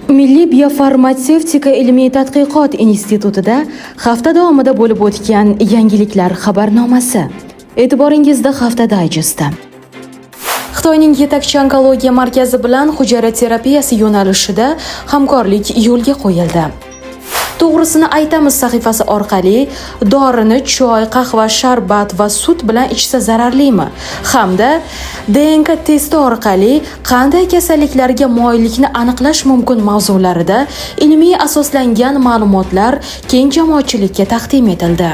Milliy biofarmatsevtika ilmiy tadqiqot institutida hafta davomida bo'lib o'tgan yangiliklar xabarnomasi. E'tiboringizda hafta dayjesti. Xitoyning yetakchi onkologiya markazi bilan hujayra terapiyasi yo'nalishida hamkorlik yo'lga qo'yildi. To'g'risini aytamiz sahifasi orqali dorini choy, qahva, sharbat va sut bilan ichsa zararlimi? Hamda DNK testi orqali qanday kasalliklarga moyillikni aniqlash mumkin mavzularida ilmiy asoslangan ma'lumotlar keng jamoatchilikka taqdim etildi.